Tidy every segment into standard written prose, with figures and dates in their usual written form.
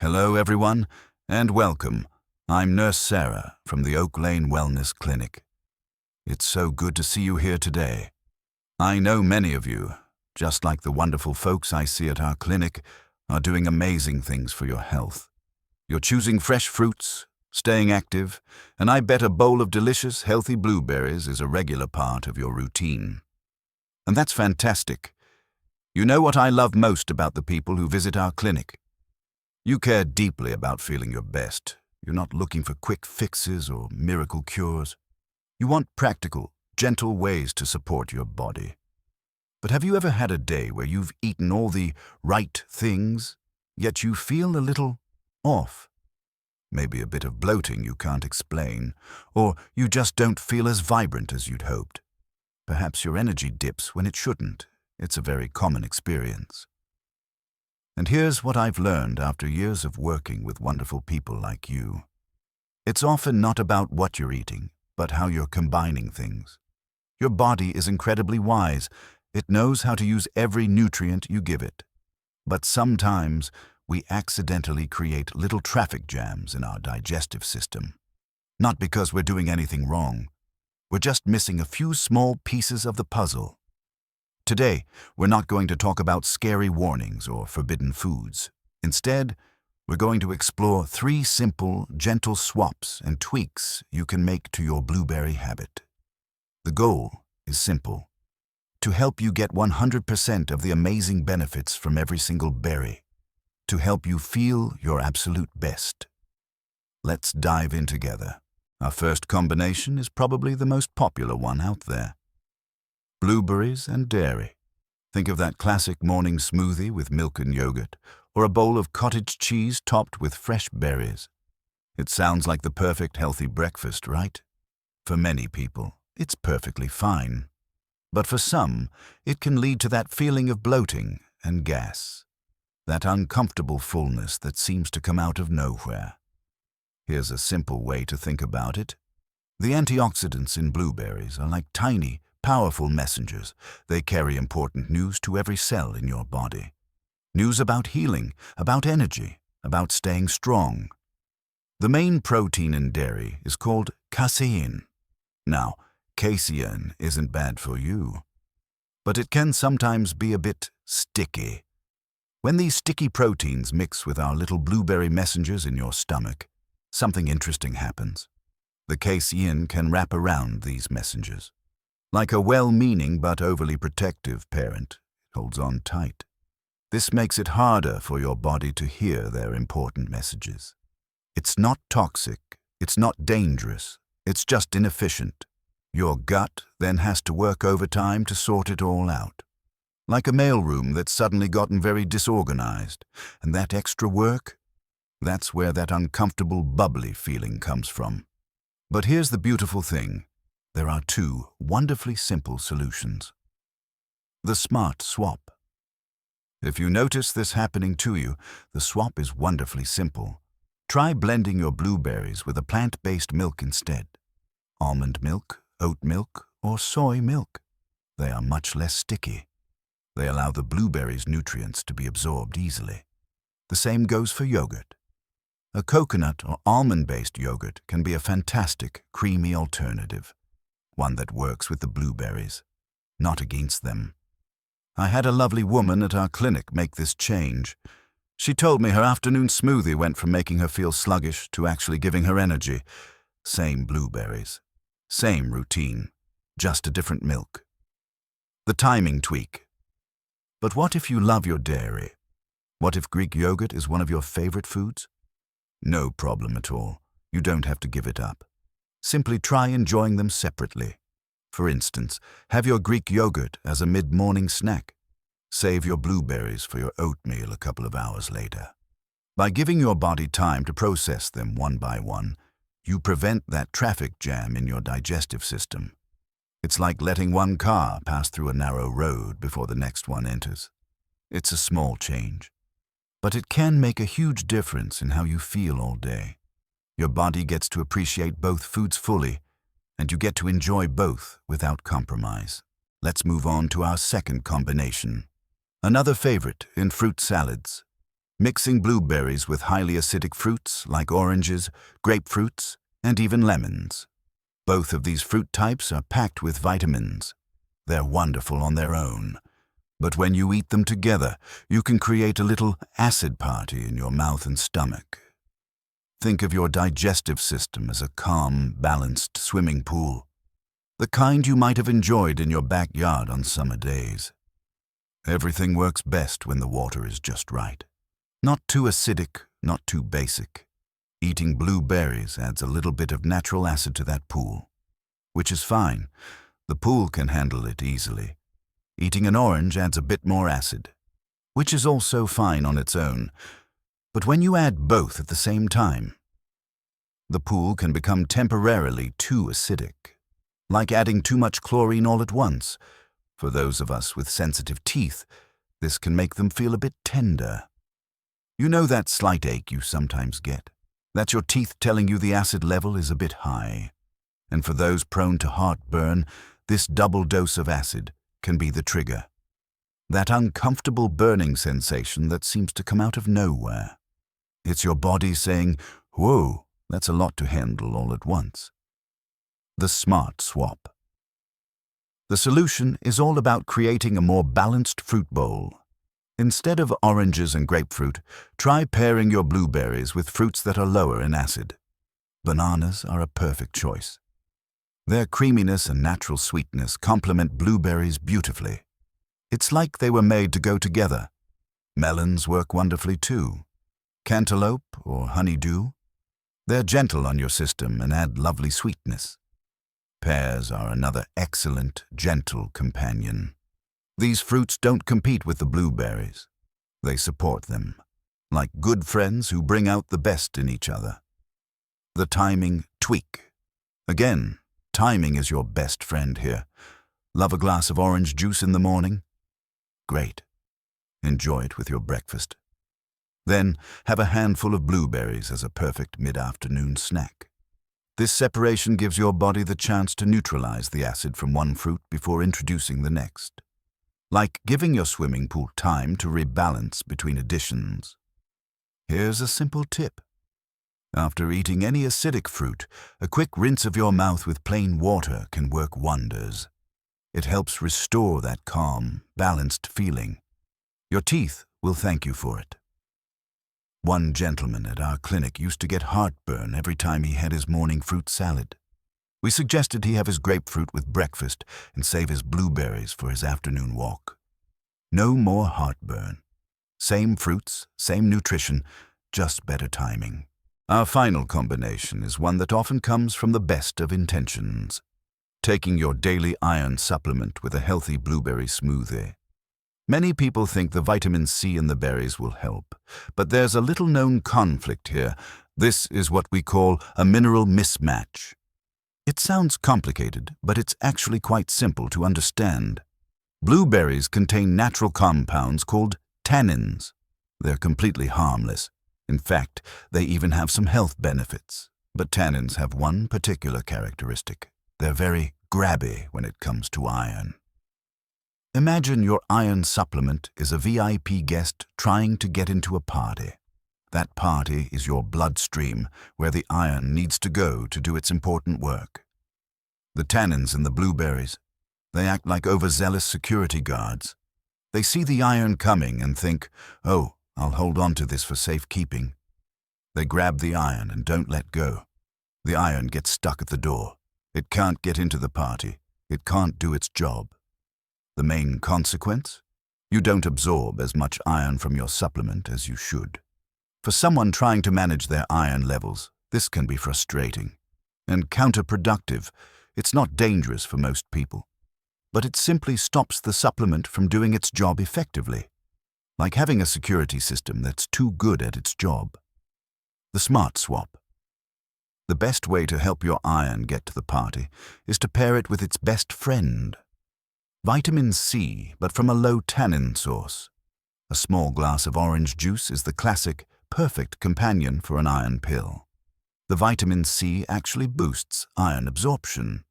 Hello everyone, and welcome. I'm Nurse Sarah from the Oak Lane Wellness Clinic. It's so good to see you here today. I know many of you, just like the wonderful folks I see at our clinic, are doing amazing things for your health. You're choosing fresh fruits, staying active, and I bet a bowl of delicious, healthy blueberries is a regular part of your routine. And that's fantastic. You know what I love most about the people who visit our clinic? You care deeply about feeling your best. You're not looking for quick fixes or miracle cures. You want practical, gentle ways to support your body. But have you ever had a day where you've eaten all the right things, yet you feel a little off? Maybe a bit of bloating you can't explain, or you just don't feel as vibrant as you'd hoped. Perhaps your energy dips when it shouldn't. It's a very common experience. And here's what I've learned after years of working with wonderful people like you. It's often not about what you're eating, but how you're combining things. Your body is incredibly wise. It knows how to use every nutrient you give it. But sometimes we accidentally create little traffic jams in our digestive system. Not because we're doing anything wrong. We're just missing a few small pieces of the puzzle. Today, we're not going to talk about scary warnings or forbidden foods. Instead, we're going to explore 3 simple, gentle swaps and tweaks you can make to your blueberry habit. The goal is simple: to help you get 100% of the amazing benefits from every single berry, to help you feel your absolute best. Let's dive in together. Our first combination is probably the most popular one out there. Blueberries and dairy. Think of that classic morning smoothie with milk and yogurt, or a bowl of cottage cheese topped with fresh berries. It sounds like the perfect healthy breakfast, right? For many people, it's perfectly fine. But for some, it can lead to that feeling of bloating and gas, that uncomfortable fullness that seems to come out of nowhere. Here's a simple way to think about it. The antioxidants in blueberries are like tiny, powerful messengers. They carry important news to every cell in your body. News about healing, about energy, about staying strong. The main protein in dairy is called casein. Now, casein isn't bad for you, but it can sometimes be a bit sticky. When these sticky proteins mix with our little blueberry messengers in your stomach, something interesting happens. The casein can wrap around these messengers. Like a well-meaning but overly protective parent, it holds on tight. This makes it harder for your body to hear their important messages. It's not toxic, it's not dangerous, it's just inefficient. Your gut then has to work overtime to sort it all out. Like a mailroom that's suddenly gotten very disorganized, and that extra work, that's where that uncomfortable, bubbly feeling comes from. But here's the beautiful thing. There are 2 wonderfully simple solutions. The smart swap. If you notice this happening to you, the swap is wonderfully simple. Try blending your blueberries with a plant-based milk instead. Almond milk, oat milk, or soy milk. They are much less sticky. They allow the blueberries' nutrients to be absorbed easily. The same goes for yogurt. A coconut or almond-based yogurt can be a fantastic, creamy alternative. One that works with the blueberries, not against them. I had a lovely woman at our clinic make this change. She told me her afternoon smoothie went from making her feel sluggish to actually giving her energy. Same blueberries, same routine, just a different milk. The timing tweak. But what if you love your dairy? What if Greek yogurt is one of your favorite foods? No problem at all. You don't have to give it up. Simply try enjoying them separately. For instance, have your Greek yogurt as a mid-morning snack. Save your blueberries for your oatmeal a couple of hours later. By giving your body time to process them one by one, you prevent that traffic jam in your digestive system. It's like letting one car pass through a narrow road before the next one enters. It's a small change, but it can make a huge difference in how you feel all day. Your body gets to appreciate both foods fully, and you get to enjoy both without compromise. Let's move on to our second combination. Another favorite in fruit salads. mixing blueberries with highly acidic fruits like oranges, grapefruits, and even lemons. Both of these fruit types are packed with vitamins. They're wonderful on their own, but when you eat them together, you can create a little acid party in your mouth and stomach. Think of your digestive system as a calm, balanced swimming pool, the kind you might have enjoyed in your backyard on summer days. Everything works best when the water is just right. Not too acidic, not too basic. Eating blueberries adds a little bit of natural acid to that pool, which is fine. The pool can handle it easily. Eating an orange adds a bit more acid, which is also fine on its own. But when you add both at the same time, the pool can become temporarily too acidic, like adding too much chlorine all at once. For those of us with sensitive teeth, this can make them feel a bit tender. You know that slight ache you sometimes get? That's your teeth telling you the acid level is a bit high. And for those prone to heartburn, this double dose of acid can be the trigger. That uncomfortable burning sensation that seems to come out of nowhere. It's your body saying, "Whoa, that's a lot to handle all at once." The smart swap. The solution is all about creating a more balanced fruit bowl. Instead of oranges and grapefruit, try pairing your blueberries with fruits that are lower in acid. Bananas are a perfect choice. Their creaminess and natural sweetness complement blueberries beautifully. It's like they were made to go together. Melons work wonderfully too. Cantaloupe or honeydew, they're gentle on your system and add lovely sweetness. Pears are another excellent, gentle companion. These fruits don't compete with the blueberries. They support them, like good friends who bring out the best in each other. The timing tweak. Again, timing is your best friend here. Love a glass of orange juice in the morning? Great. Enjoy it with your breakfast. Then have a handful of blueberries as a perfect mid-afternoon snack. This separation gives your body the chance to neutralize the acid from one fruit before introducing the next. Like giving your swimming pool time to rebalance between additions. Here's a simple tip. After eating any acidic fruit, a quick rinse of your mouth with plain water can work wonders. It helps restore that calm, balanced feeling. Your teeth will thank you for it. One gentleman at our clinic used to get heartburn every time he had his morning fruit salad. We suggested he have his grapefruit with breakfast and save his blueberries for his afternoon walk. No more heartburn. Same fruits, same nutrition, just better timing. Our final combination is one that often comes from the best of intentions. Taking your daily iron supplement with a healthy blueberry smoothie. Many people think the vitamin C in the berries will help, but there's a little-known conflict here. This is what we call a mineral mismatch. It sounds complicated, but it's actually quite simple to understand. Blueberries contain natural compounds called tannins. They're completely harmless. In fact, they even have some health benefits. But tannins have one particular characteristic. They're very grabby when it comes to iron. Imagine your iron supplement is a VIP guest trying to get into a party. That party is your bloodstream, where the iron needs to go to do its important work. The tannins in the blueberries, they act like overzealous security guards. They see the iron coming and think, "Oh, I'll hold on to this for safekeeping." They grab the iron and don't let go. The iron gets stuck at the door. It can't get into the party. It can't do its job. The main consequence? You don't absorb as much iron from your supplement as you should. For someone trying to manage their iron levels, this can be frustrating and counterproductive. It's not dangerous for most people, but it simply stops the supplement from doing its job effectively, like having a security system that's too good at its job. The smart swap. The best way to help your iron get to the party is to pair it with its best friend. Vitamin C, but from a low tannin source. A small glass of orange juice is the classic, perfect companion for an iron pill. The vitamin C actually boosts iron absorption.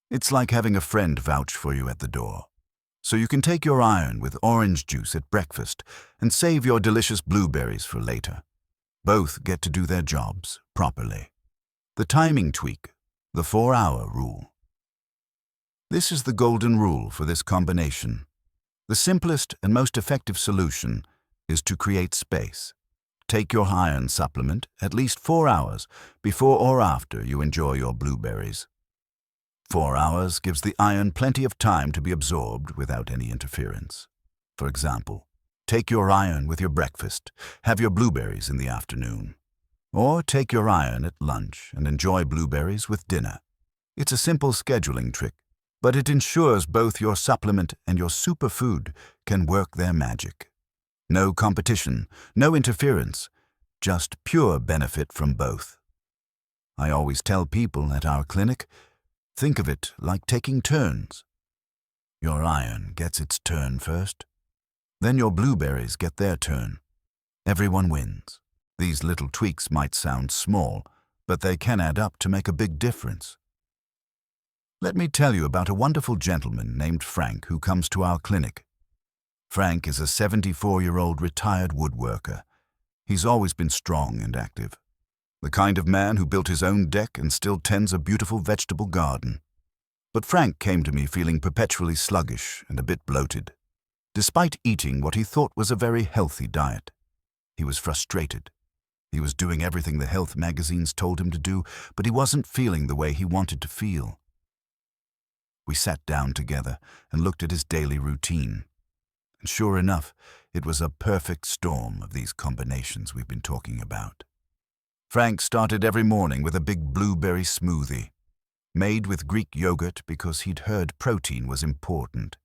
It's like having a friend vouch for you at the door. So you can take your iron with orange juice at breakfast and save your delicious blueberries for later. Both get to do their jobs properly. The timing tweak, the 4-hour rule. This is the golden rule for this combination. The simplest and most effective solution is to create space. Take your iron supplement at least 4 hours before or after you enjoy your blueberries. 4 hours gives the iron plenty of time to be absorbed without any interference. For example, take your iron with your breakfast, have your blueberries in the afternoon. Or take your iron at lunch and enjoy blueberries with dinner. It's a simple scheduling trick, but it ensures both your supplement and your superfood can work their magic. No competition, no interference, just pure benefit from both. I always tell people at our clinic, think of it like taking turns. Your iron gets its turn first, then your blueberries get their turn. Everyone wins. These little tweaks might sound small, but they can add up to make a big difference. Let me tell you about a wonderful gentleman named Frank who comes to our clinic. Frank is a 74-year-old retired woodworker. He's always been strong and active. The kind of man who built his own deck and still tends a beautiful vegetable garden. But Frank came to me feeling perpetually sluggish and a bit bloated, despite eating what he thought was a very healthy diet. He was frustrated. He was doing everything the health magazines told him to do, but he wasn't feeling the way he wanted to feel. We sat down together and looked at his daily routine. And sure enough, it was a perfect storm of these combinations we've been talking about. Frank started every morning with a big blueberry smoothie, made with Greek yogurt because he'd heard protein was important.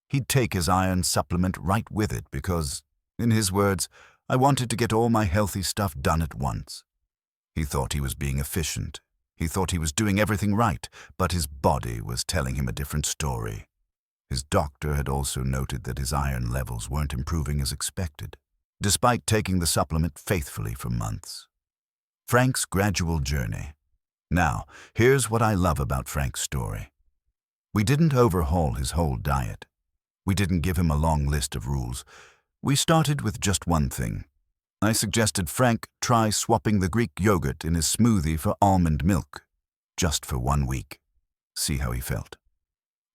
He'd take his iron supplement right with it because, in his words, I wanted to get all my healthy stuff done at once. He thought he was being efficient. He thought he was doing everything right, but his body was telling him a different story. His doctor had also noted that his iron levels weren't improving as expected, despite taking the supplement faithfully for months. Frank's gradual journey. Now, here's what I love about Frank's story. We didn't overhaul his whole diet. We didn't give him a long list of rules. We started with just one thing. I suggested Frank try swapping the Greek yogurt in his smoothie for almond milk, just for 1 week. See how he felt.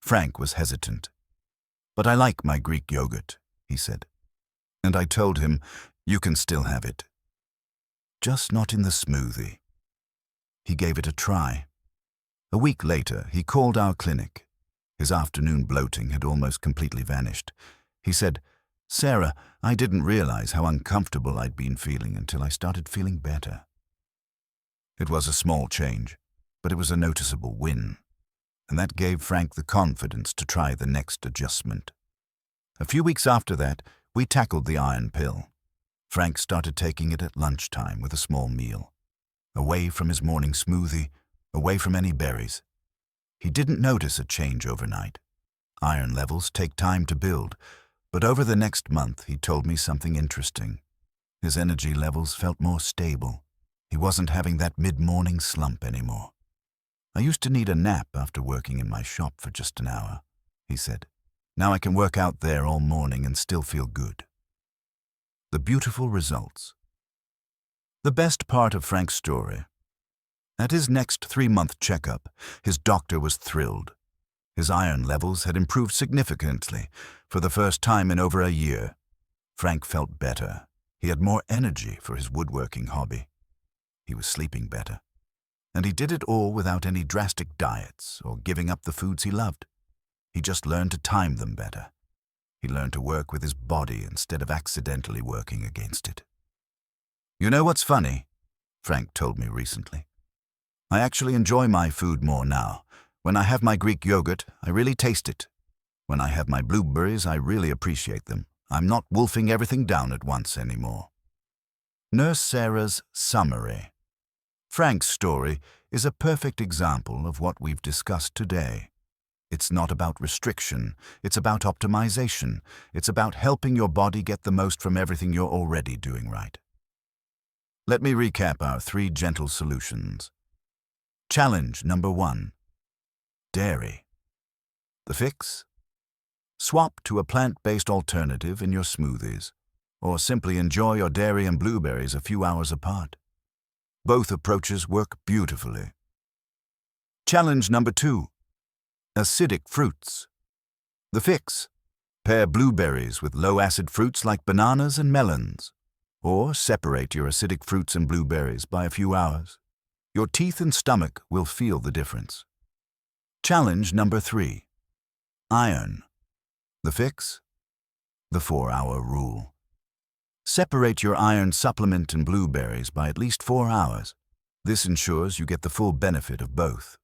Frank was hesitant. "But I like my Greek yogurt," he said. And I told him, "You can still have it. Just not in the smoothie." He gave it a try. A week later, he called our clinic. His afternoon bloating had almost completely vanished. He said, "Sarah, I didn't realize how uncomfortable I'd been feeling until I started feeling better." It was a small change, but it was a noticeable win. And that gave Frank the confidence to try the next adjustment. A few weeks after that, we tackled the iron pill. Frank started taking it at lunchtime with a small meal, away from his morning smoothie, away from any berries. He didn't notice a change overnight. Iron levels take time to build, but over the next month he told me something interesting. His energy levels felt more stable. He wasn't having that mid-morning slump anymore. "I used to need a nap after working in my shop for just an hour," he said. "Now I can work out there all morning and still feel good." The beautiful results. The best part of Frank's story. At his next 3-month checkup, his doctor was thrilled. His iron levels had improved significantly for the first time in over a year. Frank felt better. He had more energy for his woodworking hobby. He was sleeping better. And he did it all without any drastic diets or giving up the foods he loved. He just learned to time them better. He learned to work with his body instead of accidentally working against it. "You know what's funny?" Frank told me recently. "I actually enjoy my food more now. When I have my Greek yogurt, I really taste it. When I have my blueberries, I really appreciate them. I'm not wolfing everything down at once anymore." Nurse Sarah's summary. Frank's story is a perfect example of what we've discussed today. It's not about restriction, it's about optimization. It's about helping your body get the most from everything you're already doing right. Let me recap our 3 gentle solutions. Challenge number 1. Dairy. The fix? Swap to a plant-based alternative in your smoothies, or simply enjoy your dairy and blueberries a few hours apart. Both approaches work beautifully. Challenge number 2. Acidic fruits. The fix: pair blueberries with low-acid fruits like bananas and melons, or separate your acidic fruits and blueberries by a few hours. Your teeth and stomach will feel the difference. Challenge number 3. Iron. The fix: the 4-hour rule. Separate your iron supplement and blueberries by at least 4 hours. This ensures you get the full benefit of both.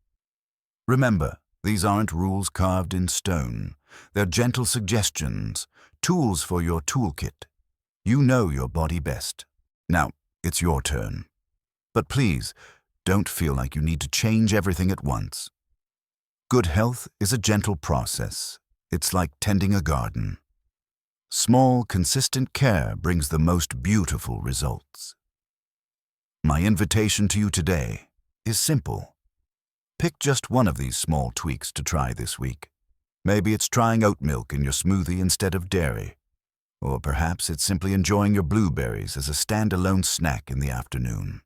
Remember, these aren't rules carved in stone. They're gentle suggestions, tools for your toolkit. You know your body best. Now, it's your turn. But please, don't feel like you need to change everything at once. Good health is a gentle process. It's like tending a garden. Small, consistent care brings the most beautiful results. My invitation to you today is simple. Pick just one of these small tweaks to try this week. Maybe it's trying oat milk in your smoothie instead of dairy. Or perhaps it's simply enjoying your blueberries as a standalone snack in the afternoon.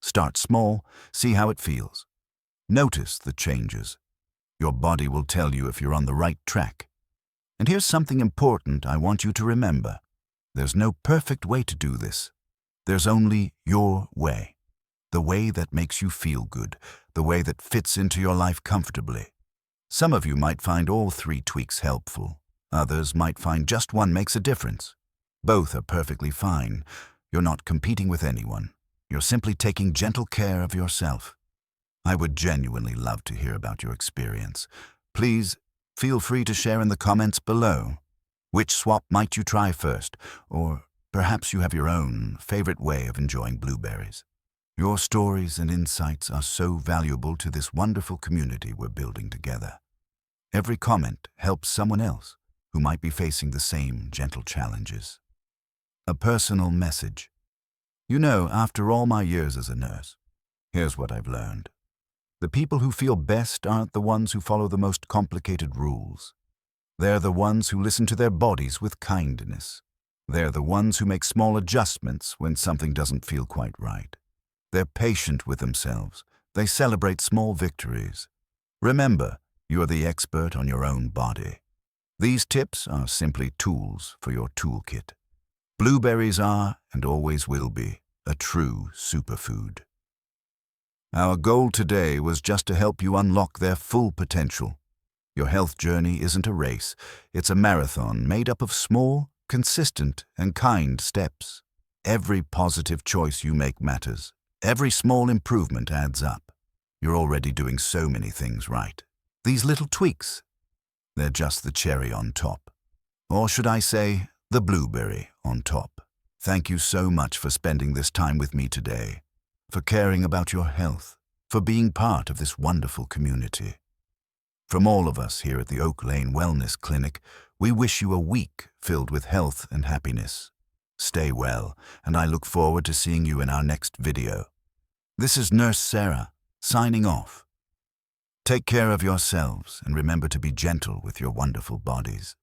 Start small, see how it feels. Notice the changes. Your body will tell you if you're on the right track. And here's something important I want you to remember. There's no perfect way to do this. There's only your way. The way that makes you feel good, the way that fits into your life comfortably. Some of you might find all 3 tweaks helpful. Others might find just one makes a difference. Both are perfectly fine. You're not competing with anyone. You're simply taking gentle care of yourself. I would genuinely love to hear about your experience. Please feel free to share in the comments below. Which swap might you try first? Or perhaps you have your own favorite way of enjoying blueberries. Your stories and insights are so valuable to this wonderful community we're building together. Every comment helps someone else who might be facing the same gentle challenges. A personal message. You know, after all my years as a nurse, here's what I've learned. The people who feel best aren't the ones who follow the most complicated rules. They're the ones who listen to their bodies with kindness. They're the ones who make small adjustments when something doesn't feel quite right. They're patient with themselves. They celebrate small victories. Remember, you're the expert on your own body. These tips are simply tools for your toolkit. Blueberries are, and always will be, a true superfood. Our goal today was just to help you unlock their full potential. Your health journey isn't a race. It's a marathon made up of small, consistent, and kind steps. Every positive choice you make matters. Every small improvement adds up. You're already doing so many things right. These little tweaks, they're just the cherry on top. Or should I say, the blueberry on top. Thank you so much for spending this time with me today, for caring about your health, for being part of this wonderful community. From all of us here at the Oak Lane Wellness Clinic, we wish you a week filled with health and happiness. Stay well, and I look forward to seeing you in our next video. This is Nurse Sarah, signing off. Take care of yourselves and remember to be gentle with your wonderful bodies.